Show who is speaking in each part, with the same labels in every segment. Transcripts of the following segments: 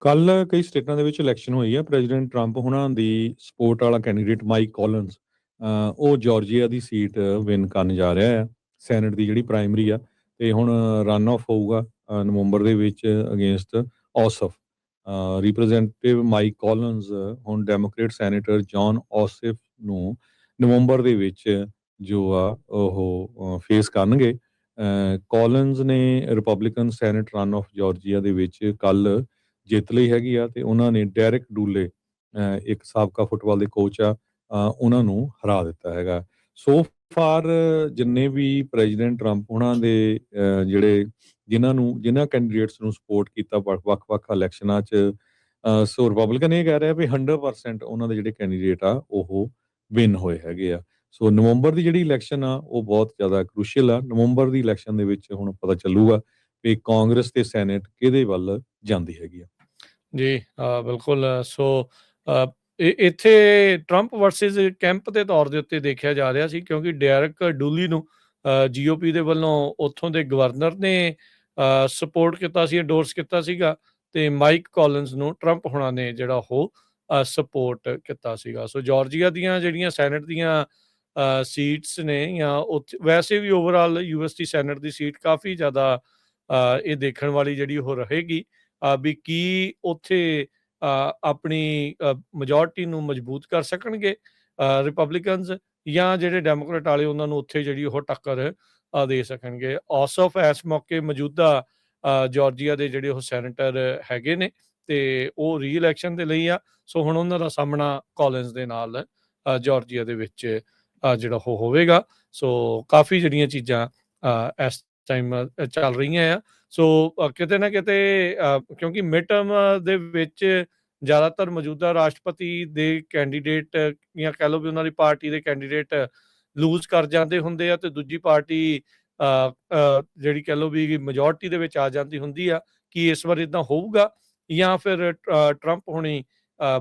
Speaker 1: ਕੱਲ ਕਈ ਸਟੇਟਾਂ ਦੇ ਵਿੱਚ ਇਲੈਕਸ਼ਨ ਹੋਈ ਆ। ਪ੍ਰੈਜ਼ੀਡੈਂਟ ਟਰੰਪ ਹੁਣਾਂ ਦੀ ਸਪੋਰਟ ਵਾਲਾ ਕੈਂਡੀਡੇਟ ਮਾਈਕ ਕੋਲਿਨਸ ਉਹ ਜਾਰਜੀਆ ਦੀ ਸੀਟ ਵਿਨ ਕਰਨ ਜਾ ਰਿਹਾ ਆ। ਸੈਨੇਟ ਦੀ ਜਿਹੜੀ ਪ੍ਰਾਇਮਰੀ ਆ ਤੇ ਹੁਣ ਰਨ ਆਫ ਹੋਊਗਾ ਨਵੰਬਰ ਦੇ ਵਿੱਚ ਅਗੇਂਸਟ ਔਸਫ। ਰਿਪਰੈਜ਼ੈਂਟੇਟਿਵ ਮਾਈਕ ਕੋਲਿਨਸ ਹੁਣ ਡੈਮੋਕ੍ਰੇਟ ਸੈਨੇਟਰ ਜੌਨ ਔਸਫ ਨੂੰ ਨਵੰਬਰ ਦੇ ਵਿੱਚ ਜੋ ਆ ਉਹ ਫੇਸ ਕਰਨਗੇ। ਕੋਲਿਨਸ ਨੇ Republican senate run of Georgia ਦੇ ਵਿੱਚ ਕੱਲ ਜਿੱਤ ਲਈ ਹੈਗੀ ਆ ਤੇ ਉਹਨਾਂ ਨੇ ਡੈਰਿਕ ਡੂਲੇ ਇੱਕ ਸਾਬਕਾ ਫੁੱਟਬਾਲ ਦੇ ਕੋਚ ਆ, ਉਹਨਾਂ ਨੂੰ ਹਰਾ ਦਿੱਤਾ ਹੈਗਾ। ਸੋ ਫਾਰ ਜਿੰਨੇ ਵੀ ਪ੍ਰੈਜ਼ੀਡੈਂਟ ਟਰੰਪ ਉਹਨਾਂ ਦੇ ਜਿਹੜੇ ਜਿਨ੍ਹਾਂ ਕੈਂਡੀਡੇਟਸ ਨੂੰ ਸਪੋਰਟ ਕੀਤਾ ਵੱਖ-ਵੱਖ ਇਲੈਕਸ਼ਨਾਂ 'ਚ, ਸੋ ਰਿਪਬਲਿਕਨ ਇਹ ਕਹਿ ਰਿਹਾ ਵੀ 100% ਉਹਨਾਂ ਦੇ ਜਿਹੜੇ ਕੈਂਡੀਡੇਟ ਆ ਉਹ ਵਿਨ ਹੋਏ ਹੈਗੇ ਆ। ਸੋ ਨਵੰਬਰ ਦੀ ਜਿਹੜੀ ਇਲੈਕਸ਼ਨ ਆ ਉਹ ਬਹੁਤ ਜ਼ਿਆਦਾ ਕ੍ਰੂਸ਼ੀਅਲ ਆ। ਨਵੰਬਰ ਦੀ ਇਲੈਕਸ਼ਨ ਦੇ ਵਿੱਚ ਹੁਣ ਪਤਾ ਚੱਲੂਗਾ ਵੀ ਕਾਂਗਰਸ ਤੇ ਸੈਨੇਟ ਕਿਹਦੇ ਵੱਲ ਜਾਂਦੀ ਹੈਗੀ ਆ।
Speaker 2: ਜੀ ਬਿਲਕੁਲ। ਸੋ ਇੱਥੇ ਟਰੰਪ ਵਰਸਸ ਕੈਂਪ ਦੇ ਤੌਰ ਦੇ ਉੱਤੇ ਦੇਖਿਆ ਜਾ ਰਿਹਾ ਸੀ, ਕਿਉਂਕਿ ਡੈਰਕ ਡੂਲੀ ਨੂੰ ਜੀਓਪੀ ਦੇ ਵੱਲੋਂ ਉੱਥੋਂ ਦੇ ਗਵਰਨਰ ਨੇ ਸਪੋਰਟ ਕੀਤਾ ਸੀ, ਐਂਡੋਰਸ ਕੀਤਾ ਸੀਗਾ, ਤੇ ਮਾਈਕ ਕੋਲਿਨਸ ਨੂੰ ਟਰੰਪ ਹੁਣਾਂ ਨੇ ਜਿਹੜਾ ਉਹ ਸਪੋਰਟ ਕੀਤਾ ਸੀਗਾ। ਸੋ ਜਾਰਜੀਆ ਦੀਆਂ ਜਿਹੜੀਆਂ ਸੈਨੇਟ ਦੀਆਂ ਸੀਟਸ ਨੇ, ਜਾਂ ਉੱਥੇ ਵੈਸੇ ਵੀ ਓਵਰਆਲ ਯੂਐਸਟੀ ਸੈਨੇਟ ਦੀ ਸੀਟ ਕਾਫੀ ਜ਼ਿਆਦਾ ਇਹ ਦੇਖਣ ਵਾਲੀ ਜਿਹੜੀ ਉਹ ਰਹੇਗੀ ਵੀ ਕੀ ਉੱਥੇ ਆਪਣੀ ਮੈਜੋਰਟੀ ਨੂੰ ਮਜ਼ਬੂਤ ਕਰ ਸਕਣਗੇ ਰਿਪਬਲਿਕਨਸ, ਜਾਂ ਜਿਹੜੇ ਡੈਮੋਕ੍ਰੇਟ ਵਾਲੇ ਉਹਨਾਂ ਨੂੰ ਉੱਥੇ ਜਿਹੜੀ ਉਹ ਟੱਕਰ ਦੇ ਸਕਣਗੇ। ਔਸਫ ਇਸ ਮੌਕੇ ਮੌਜੂਦਾ ਜਾਰਜੀਆ ਦੇ ਜਿਹੜੇ ਉਹ ਸੈਨੇਟਰ ਹੈਗੇ ਨੇ ਤੇ ਉਹ ਰੀ ਇਲੈਕਸ਼ਨ ਦੇ ਲਈ ਆ। ਸੋ ਹੁਣ ਉਹਨਾਂ ਦਾ ਸਾਹਮਣਾ ਕੋਲਿਨਸ ਦੇ ਨਾਲ ਜਾਰਜੀਆ ਦੇ ਵਿੱਚ ਜਿਹੜਾ ਉਹ ਹੋਵੇਗਾ। ਸੋ ਕਾਫੀ ਜਿਹੜੀਆਂ ਚੀਜ਼ਾਂ ਇਸ ਟਾਈਮ ਚੱਲ ਰਹੀਆਂ ਆ। ਸੋ ਕਿਤੇ ਨਾ ਕਿਤੇ ਕਿਉਂਕਿ ਮਿਡ ਟਰਮ ਦੇ ਵਿੱਚ ਜ਼ਿਆਦਾਤਰ ਮੌਜੂਦਾ ਰਾਸ਼ਟਰਪਤੀ ਦੇ ਕੈਂਡੀਡੇਟ, ਜਾਂ ਕਹਿ ਲਓ ਵੀ ਉਹਨਾਂ ਦੀ ਪਾਰਟੀ ਦੇ ਕੈਂਡੀਡੇਟ ਲੂਜ਼ ਕਰ ਜਾਂਦੇ ਹੁੰਦੇ ਆ, ਤੇ ਦੂਜੀ ਪਾਰਟੀ ਜਿਹੜੀ ਕਹਿ ਲਓ ਵੀ ਮੈਜੋਰਟੀ ਦੇ ਵਿੱਚ ਆ ਜਾਂਦੀ ਹੁੰਦੀ ਆ। ਕਿ ਇਸ ਵਾਰ ਇਦਾਂ ਹੋਊਗਾ, ਜਾਂ ਫਿਰ ਟਰੰਪ ਹੁਣੀ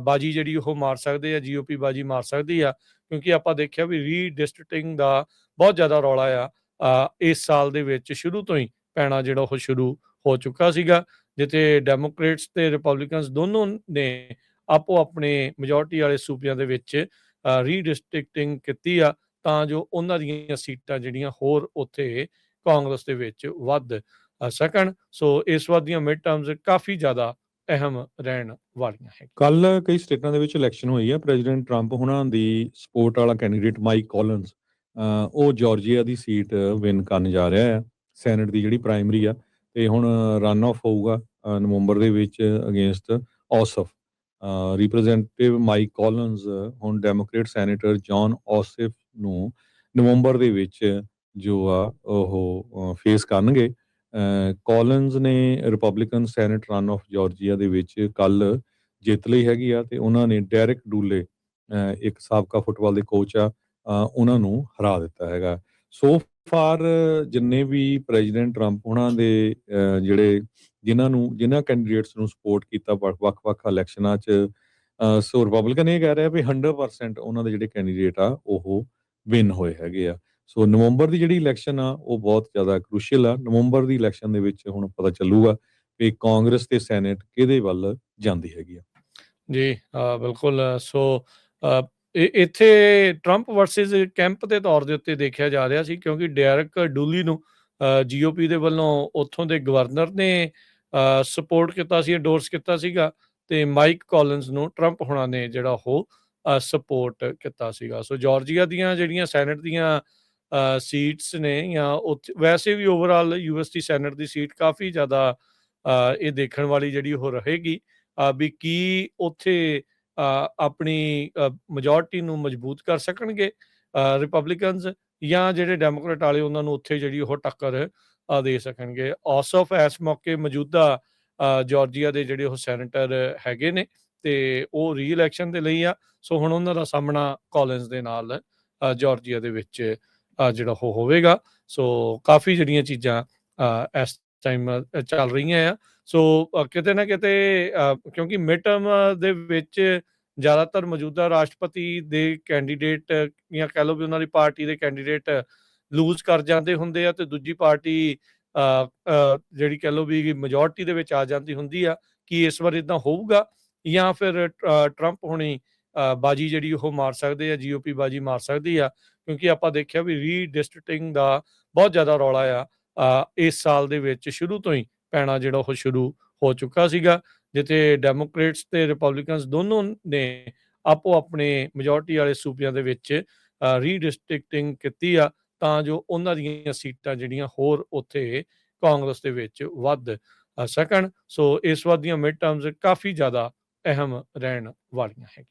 Speaker 2: ਬਾਜੀ ਜਿਹੜੀ ਉਹ ਮਾਰ ਸਕਦੇ ਆ, ਜੀਓਪੀ ਬਾਜੀ ਮਾਰ ਸਕਦੀ ਆ? ਕਿਉਂਕਿ ਆਪਾਂ ਦੇਖਿਆ ਵੀ ਰੀਡਿਸਟ੍ਰਿਕਟਿੰਗ ਦਾ ਬਹੁਤ ਜ਼ਿਆਦਾ ਰੌਲਾ ਆ ਇਸ ਸਾਲ ਦੇ ਵਿੱਚ ਸ਼ੁਰੂ ਤੋਂ ਹੀ ਪੈਣਾ ਜਿਹੜਾ ਉਹ ਸ਼ੁਰੂ ਹੋ ਚੁੱਕਾ ਸੀਗਾ, ਜਿੱਥੇ ਡੈਮੋਕ੍ਰੇਟਸ ਤੇ ਰਿਪਬਲਿਕਨਸ ਦੋਨੋਂ ਨੇ ਆਪੋ ਆਪਣੇ ਮੈਜੋਰਟੀ ਵਾਲੇ ਸੂਬਿਆਂ ਦੇ ਵਿੱਚ ਰੀਡਿਸਟ੍ਰਿਕਟਿੰਗ ਕੀਤੀ ਆ, ਤਾਂ ਜੋ ਉਹਨਾਂ ਦੀਆਂ ਸੀਟਾਂ ਜਿਹੜੀਆਂ ਹੋਰ ਉੱਥੇ ਕਾਂਗਰਸ ਦੇ ਵਿੱਚ ਵੱਧ ਸਕਣ। ਸੋ ਇਸ ਵਾਰ ਦੀਆਂ ਮਿਡ ਟਰਮਸ ਕਾਫੀ ਜ਼ਿਆਦਾ ਅਹਿਮ ਰਹਿਣ ਵਾਲੀਆਂ ਹੈ।
Speaker 1: ਕੱਲ ਕਈ ਸਟੇਟਾਂ ਦੇ ਵਿੱਚ ਇਲੈਕਸ਼ਨ ਹੋਈ ਆ। ਪ੍ਰੈਜ਼ੀਡੈਂਟ ਟਰੰਪ ਹੁਣਾਂ ਦੀ ਸਪੋਰਟ ਵਾਲਾ ਕੈਂਡੀਡੇਟ ਮਾਈਕ ਕੋਲਿਨਸ ਉਹ ਜਾਰਜੀਆ ਦੀ ਸੀਟ ਵਿਨ ਕਰਨ ਜਾ ਰਿਹਾ ਆ। ਸੈਨੇਟ ਦੀ ਜਿਹੜੀ ਪ੍ਰਾਇਮਰੀ ਆ ਤੇ ਹੁਣ ਰਨ ਆਫ ਹੋਊਗਾ ਨਵੰਬਰ ਦੇ ਵਿੱਚ ਅਗੇਂਸਟ ਔਸਫ। ਰਿਪਰੈਜ਼ੈਂਟੇਟਿਵ ਮਾਈਕ ਕੋਲਿਨਸ ਹੁਣ ਡੈਮੋਕ੍ਰੇਟ ਸੈਨੇਟਰ ਜੌਨ ਔਸਫ ਨੂੰ ਨਵੰਬਰ ਦੇ ਵਿੱਚ ਜੋ ਆ ਉਹ ਫੇਸ ਕਰਨਗੇ। ਕੋਲਿਨਸ ਨੇ Republican senate run of Georgia ਦੇ ਵਿੱਚ ਕੱਲ ਜਿੱਤ ਲਈ ਹੈਗੀ ਆ ਤੇ ਉਹਨਾਂ ਨੇ ਡੈਰਿਕ ਡੂਲੇ ਇੱਕ ਸਾਬਕਾ ਫੁੱਟਬਾਲ ਦੇ ਕੋਚ ਆ, ਉਹਨਾਂ ਨੂੰ ਹਰਾ ਦਿੱਤਾ ਹੈਗਾ। ਸੋ ਫਾਰ ਜਿੰਨੇ ਵੀ ਪ੍ਰੈਜ਼ੀਡੈਂਟ ਟਰੰਪ ਉਹਨਾਂ ਦੇ ਜਿਨ੍ਹਾਂ ਕੈਂਡੀਡੇਟਸ ਨੂੰ ਸਪੋਰਟ ਕੀਤਾ ਵੱਖ-ਵੱਖ ਇਲੈਕਸ਼ਨਾਂ 'ਚ, ਸੋ ਰਿਪਬਲਿਕਨ ਇਹ ਕਹਿ ਰਿਹਾ ਵੀ 100% ਉਹਨਾਂ ਦੇ ਜਿਹੜੇ ਕੈਂਡੀਡੇਟ ਆ ਉਹ ਵਿਨ ਹੋਏ ਹੈਗੇ ਆ। ਸੋ ਨਵੰਬਰ ਦੀ ਜਿਹੜੀ ਇਲੈਕਸ਼ਨ ਆ ਉਹ ਬਹੁਤ ਜ਼ਿਆਦਾ ਕ੍ਰੂਸ਼ੀਅਲ ਆ। ਨਵੰਬਰ ਦੀ ਇਲੈਕਸ਼ਨ ਦੇ ਵਿੱਚ ਹੁਣ ਪਤਾ ਚੱਲੂਗਾ ਵੀ ਕਾਂਗਰਸ ਤੇ ਸੈਨੇਟ ਕਿਹਦੇ ਵੱਲ ਜਾਂਦੀ ਹੈਗੀ ਆ।
Speaker 2: ਜੀ ਬਿਲਕੁਲ। ਸੋ ਇੱਥੇ ਟਰੰਪ ਵਰਸਸ ਕੈਂਪ ਦੇ ਤੌਰ ਦੇ ਉੱਤੇ ਦੇਖਿਆ ਜਾ ਰਿਹਾ ਸੀ, ਕਿਉਂਕਿ ਡੈਰਕ ਡੂਲੀ ਨੂੰ ਜੀਓਪੀ ਦੇ ਵੱਲੋਂ ਉੱਥੋਂ ਦੇ ਗਵਰਨਰ ਨੇ ਸਪੋਰਟ ਕੀਤਾ ਸੀ, ਐਂਡੋਰਸ ਕੀਤਾ ਸੀਗਾ, ਤੇ ਮਾਈਕ ਕੋਲਿਨਸ ਨੂੰ ਟਰੰਪ ਹੁਣਾਂ ਨੇ ਜਿਹੜਾ ਉਹ ਸਪੋਰਟ ਕੀਤਾ ਸੀਗਾ। ਸੋ ਜਾਰਜੀਆ ਦੀਆਂ ਜਿਹੜੀਆਂ ਸੈਨੇਟ ਦੀਆਂ ਸੀਟਸ ਨੇ, ਜਾਂ ਉੱਥੇ ਵੈਸੇ ਵੀ ਓਵਰਆਲ ਯੂਐਸਟੀ ਸੈਨੇਟ ਦੀ ਸੀਟ ਕਾਫੀ ਜ਼ਿਆਦਾ ਇਹ ਦੇਖਣ ਵਾਲੀ ਜਿਹੜੀ ਉਹ ਰਹੇਗੀ ਵੀ ਕੀ ਉੱਥੇ ਆਪਣੀ ਮੈਜੋਰਟੀ ਨੂੰ ਮਜ਼ਬੂਤ ਕਰ ਸਕਣਗੇ ਰਿਪਬਲਿਕਨਸ, ਜਾਂ ਜਿਹੜੇ ਡੈਮੋਕ੍ਰੇਟ ਵਾਲੇ ਉਹਨਾਂ ਨੂੰ ਉੱਥੇ ਜਿਹੜੀ ਉਹ ਟੱਕਰ ਦੇ ਸਕਣਗੇ। ਔਸਫ ਇਸ ਮੌਕੇ ਮੌਜੂਦਾ ਜਾਰਜੀਆ ਦੇ ਜਿਹੜੇ ਉਹ ਸੈਨੇਟਰ ਹੈਗੇ ਨੇ ਤੇ ਉਹ ਰੀ ਇਲੈਕਸ਼ਨ ਦੇ ਲਈ ਆ। ਸੋ ਹੁਣ ਉਹਨਾਂ ਦਾ ਸਾਹਮਣਾ ਕੋਲਿਨਸ ਦੇ ਨਾਲ ਜਾਰਜੀਆ ਦੇ ਵਿੱਚ ਜਿਹੜਾ ਉਹ ਹੋਵੇਗਾ। ਸੋ ਕਾਫੀ ਜਿਹੜੀਆਂ ਚੀਜ਼ਾਂ ਇਸ ਟਾਈਮ ਚੱਲ ਰਹੀਆਂ ਆ। ਸੋ ਕਿਤੇ ਨਾ ਕਿਤੇ ਕਿਉਂਕਿ ਮਿਡ ਟਰਮ ਦੇ ਵਿੱਚ ਜ਼ਿਆਦਾਤਰ ਮੌਜੂਦਾ ਰਾਸ਼ਟਰਪਤੀ ਦੇ ਕੈਂਡੀਡੇਟ, ਜਾਂ ਕਹਿ ਲਓ ਵੀ ਉਹਨਾਂ ਦੀ ਪਾਰਟੀ ਦੇ ਕੈਂਡੀਡੇਟ ਲੂਜ਼ ਕਰ ਜਾਂਦੇ ਹੁੰਦੇ ਆ, ਤੇ ਦੂਜੀ ਪਾਰਟੀ ਜਿਹੜੀ ਕਹਿ ਲਓ ਵੀ ਮੈਜੋਰਟੀ ਦੇ ਵਿੱਚ ਆ ਜਾਂਦੀ ਹੁੰਦੀ ਆ। ਕੀ ਇਸ ਵਾਰ ਇਦਾਂ ਹੋਊਗਾ ਜਾਂ ਫਿਰ ਟਰੰਪ ਹੁਣੀ ਬਾਜੀ ਜਿਹੜੀ ਉਹ ਮਾਰ ਸਕਦੇ ਆ, ਜੀਓਪੀ ਬਾਜੀ ਮਾਰ ਸਕਦੀ ਆ, ਕਿਉਂਕਿ ਆਪਾਂ ਦੇਖਿਆ ਵੀ ਰੀਡਿਸਟ੍ਰਿਕਟਿੰਗ ਦਾ ਬਹੁਤ ਜ਼ਿਆਦਾ ਰੌਲਾ ਆ ਇਸ ਸਾਲ ਦੇ ਵਿੱਚ ਸ਼ੁਰੂ ਤੋਂ ਹੀ ਪੈਣਾ ਜਿਹੜਾ ਉਹ ਸ਼ੁਰੂ ਹੋ ਚੁੱਕਾ ਸੀਗਾ, ਜਿੱਥੇ ਡੈਮੋਕ੍ਰੇਟਸ ਤੇ ਰਿਪਬਲਿਕਨਸ ਦੋਨੋਂ ਨੇ ਆਪੋ ਆਪਣੇ ਮੈਜੋਰਟੀ ਵਾਲੇ ਸੂਬਿਆਂ ਦੇ ਵਿੱਚ ਰੀਡਿਸਟ੍ਰਿਕਟਿੰਗ ਕੀਤੀ ਆ, ਤਾਂ ਜੋ ਉਹਨਾਂ ਦੀਆਂ ਸੀਟਾਂ ਜਿਹੜੀਆਂ ਹੋਰ ਉੱਥੇ ਕਾਂਗਰਸ ਦੇ ਵਿੱਚ ਵੱਧ ਸਕਣ। ਸੋ ਇਸ ਵਾਰ ਦੀਆਂ ਮਿਡ ਟਰਮਸ ਕਾਫੀ ਜ਼ਿਆਦਾ ਅਹਿਮ ਰਹਿਣ ਵਾਲੀਆਂ ਹੈ।